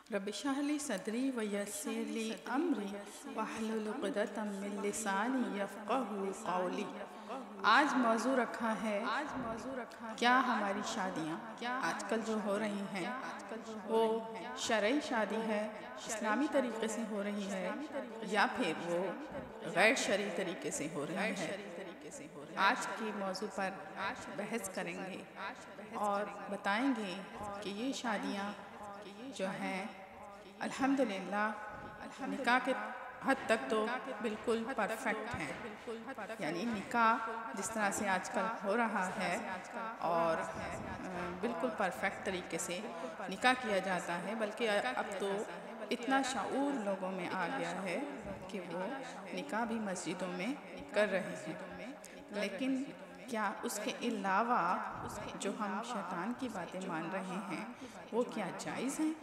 رب اشرح لی صدری ویسر لی امری واحلل عقدۃ من لسانی یفقہوا قولی۔ آج موضوع رکھا ہے کیا ہماری شادیاں آج کل جو ہو رہی ہیں وہ شرعی شادی ہے، اسلامی طریقے سے ہو رہی ہے، یا پھر وہ غیر شرعی طریقے سے ہو رہی ہے۔ آج کے موضوع پر بحث کریں گے اور بتائیں گے کہ یہ شادیاں جو ہیں الحمدللہ نکاح کے حد تک تو بالکل پرفیکٹ ہیں، یعنی نکاح جس طرح سے آج کل ہو رہا ہے اور بالکل پرفیکٹ طریقے سے نکاح کیا جاتا ہے، بلکہ اب تو اتنا شعور لوگوں میں آ گیا ہے کہ وہ نکاح بھی مسجدوں میں کر رہے ہیں۔ لیکن کیا اس کے علاوہ جو ہم شیطان کی باتیں مان رہے ہیں وہ کیا جائز ہیں؟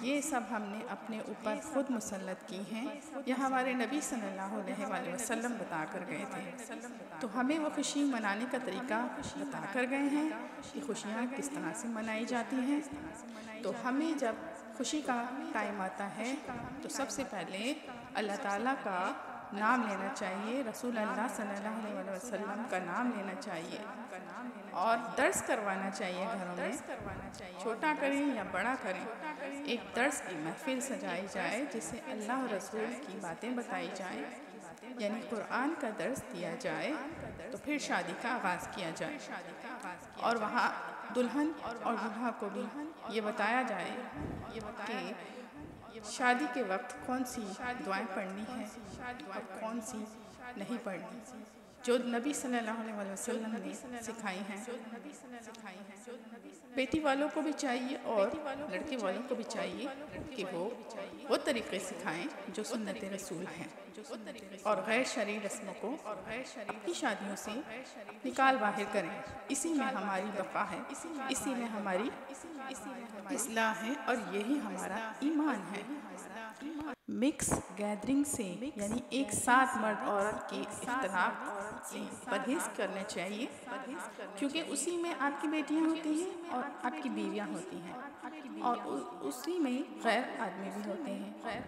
یہ سب ہم نے اپنے اوپر خود مسلط کی ہیں، یہ ہمارے نبی صلی اللہ علیہ وآلہ وسلم بتا کر گئے تھے، تو ہمیں وہ خوشی منانے کا طریقہ بتا کر گئے ہیں کہ خوشیاں کس طرح سے منائی جاتی ہیں۔ تو ہمیں جب خوشی کا ٹائم آتا ہے تو سب سے پہلے اللہ تعالیٰ کا نام لینا چاہیے، رسول اللہ صلی اللہ علیہ وسلم کا نام لینا چاہیے، اور درس کروانا چاہیے گھروں میں، چھوٹا کریں یا بڑا کریں، ایک درس کی محفل سجائی جائے جس سے اللہ اور رسول کی باتیں بتائی جائیں، یعنی قرآن کا درس دیا جائے، تو پھر شادی کا آغاز کیا جائے، اور وہاں دلہن اور دولہا کو بھی یہ بتایا جائے کہ شادی کے وقت کون سی دعائیں پڑھنی ہیں اور کون سی نہیں پڑھنی، جو نبی صلی اللہ علیہ وسلم نے سکھائی ہیں۔ بیٹی والوں کو بھی چاہیے اور لڑکے والوں کو بھی چاہیے کہ وہ طریقے سکھائیں جو سنت رسول ہیں، اور غیر شرعی رسموں کو اپنی شادیوں سے نکال باہر کریں۔ اسی میں ہماری بقا ہے، اسی میں ہماری اصلاح ہے، اور یہی ہمارا ایمان ہے۔ مکس گیدرنگ سے، یعنی ایک ساتھ مرد عورت کے اختلاط سے پرہیز کرنا چاہیے، کیونکہ اسی میں آپ کی بیٹیاں ہوتی ہیں اور آپ کی بیویاں ہوتی ہیں، اور اسی میں غیر آدمی بھی ہوتے ہیں۔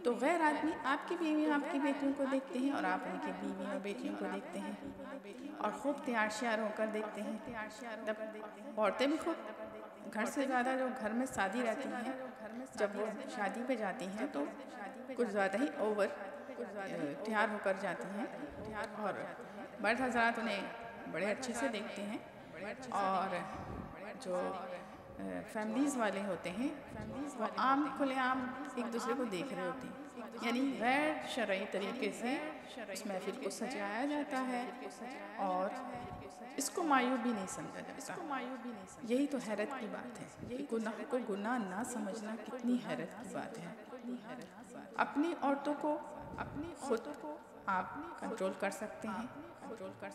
تو غیر آدمی آپ کی بیوی آپ کی بیٹیوں کو دیکھتے ہیں اور آپ ان کی بیوی اور بیٹیوں کو دیکھتے ہیں، اور خوب تیار شیار ہو کر دیکھتے ہیں۔ جب عورتیں بھی خوب گھر سے زیادہ جو گھر میں شادی رہتی ہیں، جب وہ شادی پہ جاتی ہیں تو کچھ زیادہ ہی اوور تیار ہو کر جاتی ہیں، اور مرد حضرات انہیں بڑے اچھے سے دیکھتے ہیں، اور جو فیملیز والے ہوتے ہیں وہ عام کھلے عام ایک دوسرے کو دیکھ رہے ہوتے ہیں، یعنی غیر شرعی طریقے سے اس محفل کو سجایا جاتا ہے، اور اس کو معیوب بھی نہیں سمجھا جاتا۔ یہی تو حیرت کی بات ہے کہ گناہ کو گناہ نہ سمجھنا کتنی حیرت کی بات ہے۔ اپنی عورتوں کو خود آپ کنٹرول کر سکتے ہیں،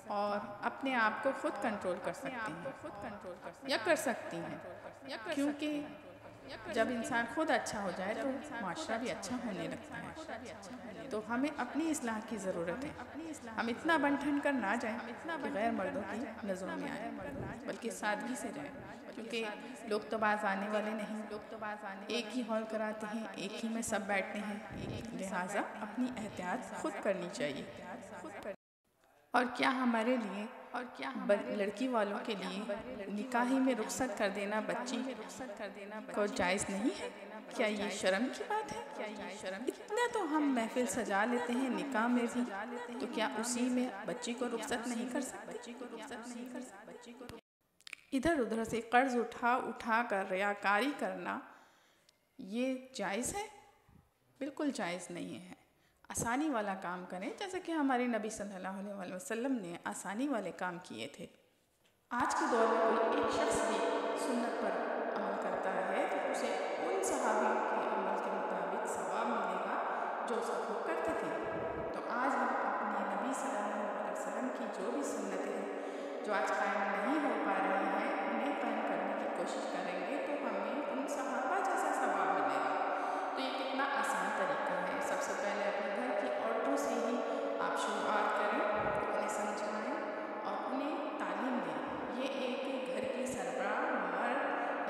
اور اپنے آپ کو خود کنٹرول کر سکتے ہیں یا کر سکتی ہیں، کیونکہ جب انسان خود اچھا ہو جائے تو معاشرہ بھی اچھا ہونے لگتا ہے۔ تو ہمیں اپنی اصلاح کی ضرورت ہے، ہم اتنا بن ٹھن کر نہ جائیں کہ غیر مردوں کی نظروں میں آئیں، بلکہ سادگی سے جائیں، کیونکہ لوگ تو باز آنے والے نہیں، ایک ہی ہال کراتے ہیں، ایک ہی میں سب بیٹھتے ہیں، لہٰذا اپنی احتیاط خود کرنی چاہیے۔ اور کیا ہمارے لیے لڑکی والوں کے لیے نکاح میں رخصت کر دینا بچی کو جائز نہیں ہے؟ کیا یہ شرم کی بات ہے؟ اتنا تو ہم محفل سجا لیتے ہیں نکاح میں بھی، تو کیا اسی میں بچی کو رخصت نہیں کر سکتے؟ ادھر ادھر سے قرض اٹھا کر ریاکاری کرنا یہ جائز ہے؟ بالکل جائز نہیں ہے۔ آسانی والا کام کریں، جیسے کہ ہمارے نبی صلی اللہ علیہ وسلم نے آسانی والے کام کیے تھے۔ آج کے دور میں کوئی ایک شخص بھی سنت پر عمل کرتا ہے تو اسے ان صحابیوں کے عمل کے مطابق ثواب ملے گا جو سب لوگ کرتے تھے۔ تو آج ہم اپنے نبی صلی اللہ علیہ وسلم کی جو بھی سنتیں ہیں جو آج قائم نہیں ہو پا رہی ہیں، انہیں قائم کرنے کی کوشش کریں گے تو ہمیں ان صحابہ جیسا ثواب ملے گا۔ تو یہ کتنا آسان طریقہ ہے۔ سب سے پہلے اپنے گھر کی عورتوں سے ہی آپ شروعات کریں، انہیں سمجھائیں اور انہیں تعلیم دیں۔ یہ ایک گھر کی سربراہ مرد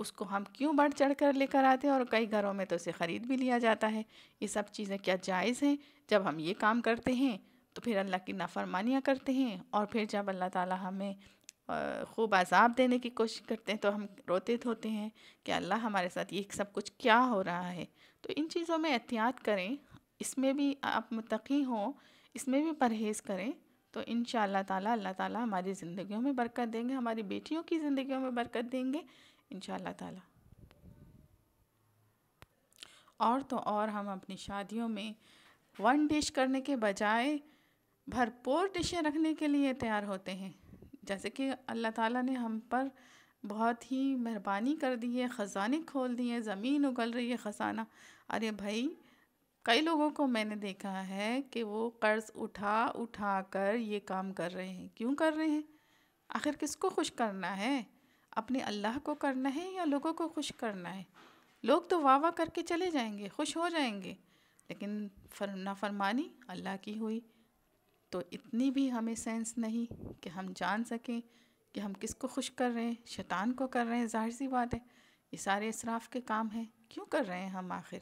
اس کو ہم کیوں بڑھ چڑھ کر لے کر آتے ہیں، اور کئی گھروں میں تو اسے خرید بھی لیا جاتا ہے۔ یہ سب چیزیں کیا جائز ہیں؟ جب ہم یہ کام کرتے ہیں تو پھر اللہ کی نافرمانیاں کرتے ہیں، اور پھر جب اللہ تعالیٰ ہمیں خوب عذاب دینے کی کوشش کرتے ہیں تو ہم روتے دھوتے ہیں کہ اللہ ہمارے ساتھ یہ سب کچھ کیا ہو رہا ہے۔ تو ان چیزوں میں احتیاط کریں، اس میں بھی آپ متقی ہوں، اس میں بھی پرہیز کریں، تو انشاءاللہ تعالیٰ اللہ تعالیٰ ہماری زندگیوں میں برکت دیں گے، ہماری بیٹیوں کی زندگیوں میں برکت دیں گے انشاءاللہ تعالیٰ۔ اور تو اور ہم اپنی شادیوں میں ون ڈش کرنے کے بجائے بھرپور ڈشیں رکھنے کے لیے تیار ہوتے ہیں، جیسے کہ اللہ تعالیٰ نے ہم پر بہت ہی مہربانی کر دی ہے، خزانے کھول دیے، زمین اگل رہی ہے خزانہ۔ ارے بھائی، کئی لوگوں کو میں نے دیکھا ہے کہ وہ قرض اٹھا اٹھا کر یہ کام کر رہے ہیں۔ کیوں کر رہے ہیں؟ آخر کس کو خوش کرنا ہے؟ اپنے اللہ کو کرنا ہے یا لوگوں کو خوش کرنا ہے؟ لوگ تو واہ واہ کر کے چلے جائیں گے، خوش ہو جائیں گے، لیکن نافرمانی اللہ کی ہوئی تو اتنی بھی ہمیں سینس نہیں کہ ہم جان سکیں کہ ہم کس کو خوش کر رہے ہیں، شیطان کو کر رہے ہیں۔ ظاہر سی بات ہے، یہ سارے اسراف کے کام ہیں، کیوں کر رہے ہیں ہم آخر؟